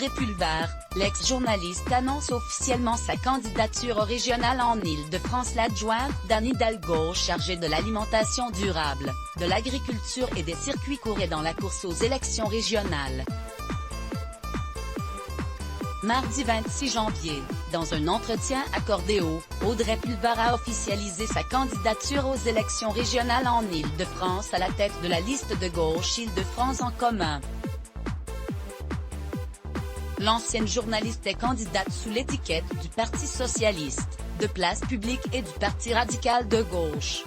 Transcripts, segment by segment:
Audrey Pulvar, l'ex-journaliste annonce officiellement sa candidature au régional en Île-de-France. L'adjointe d'Anne Hidalgo chargée de l'alimentation durable, de l'agriculture et des circuits courts est dans la course aux élections régionales. Mardi 26 janvier, dans un entretien accordé au Audrey Pulvar a officialisé sa candidature aux élections régionales en Île-de-France à la tête de la liste de gauche Île-de-France en commun. L'ancienne journaliste est candidate sous l'étiquette du Parti socialiste, de Place publique et du Parti radical de gauche.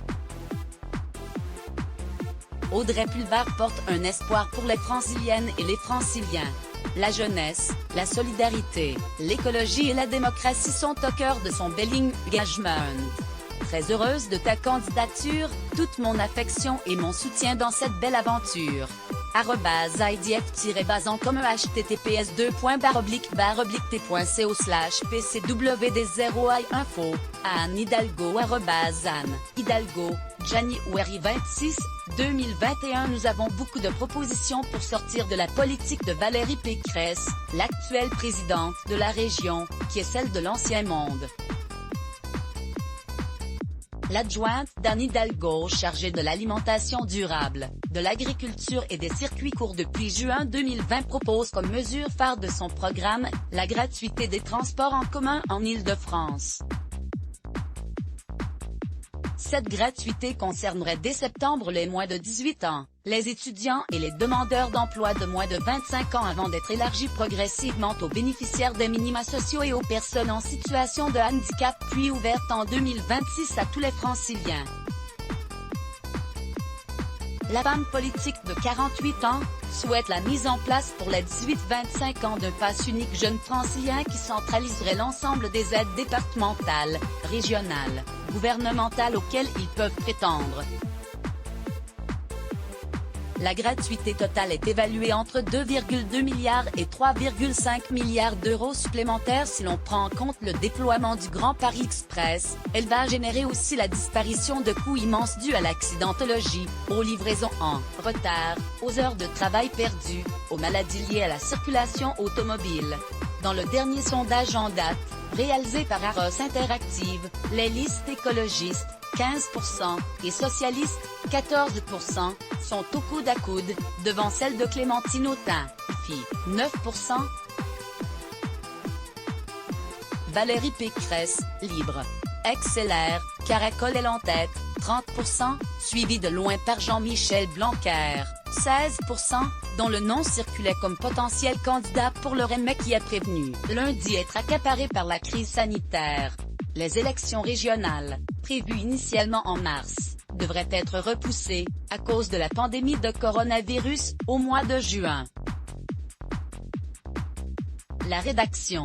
Audrey Pulvar porte un espoir pour les Franciliennes et les Franciliens. La jeunesse, la solidarité, l'écologie et la démocratie sont au cœur de son bel engagement. Très heureuse de ta candidature, toute mon affection et mon soutien dans cette belle aventure. @idf-base en commun https://t.co/pcwd0i-info, Anne Hidalgo @Anne Hidalgo, January 26, 2021. Nous avons beaucoup de propositions pour sortir de la politique de Valérie Pécresse, l'actuelle présidente de la région, qui est celle de l'ancien monde. L'adjointe d'Anne Hidalgo chargée de l'alimentation durable, de l'agriculture et des circuits courts depuis juin 2020 propose comme mesure phare de son programme, la gratuité des transports en commun en Île-de-France. Cette gratuité concernerait dès septembre les moins de 18 ans, les étudiants et les demandeurs d'emploi de moins de 25 ans avant d'être élargie progressivement aux bénéficiaires des minima sociaux et aux personnes en situation de handicap puis ouverte en 2026 à tous les Franciliens. La femme politique de 48 ans souhaite la mise en place pour les 18-25 ans d'un pass unique jeune francilien qui centraliserait l'ensemble des aides départementales, régionales, gouvernementales auxquelles ils peuvent prétendre. La gratuité totale est évaluée entre 2,2 milliards et 3,5 milliards d'euros supplémentaires si l'on prend en compte le déploiement du Grand Paris Express. Elle va générer aussi la disparition de coûts immenses dus à l'accidentologie, aux livraisons en retard, aux heures de travail perdues, aux maladies liées à la circulation automobile. Dans le dernier sondage en date, réalisé par Aros Interactive, les listes écologistes, 15%, et socialistes, 14%, sont au coude à coude, devant celle de Clémentine Autain, FI, 9%. Valérie Pécresse, Libre, ex-LR, Caracol est en tête, 30%, suivi de loin par Jean-Michel Blanquer, 16%, dont le nom circulait comme potentiel candidat pour le REM mais qui a prévenu lundi être accaparé par la crise sanitaire. Les élections régionales, prévues initialement en mars, devraient être repoussées, à cause de la pandémie de coronavirus, au mois de juin. La rédaction.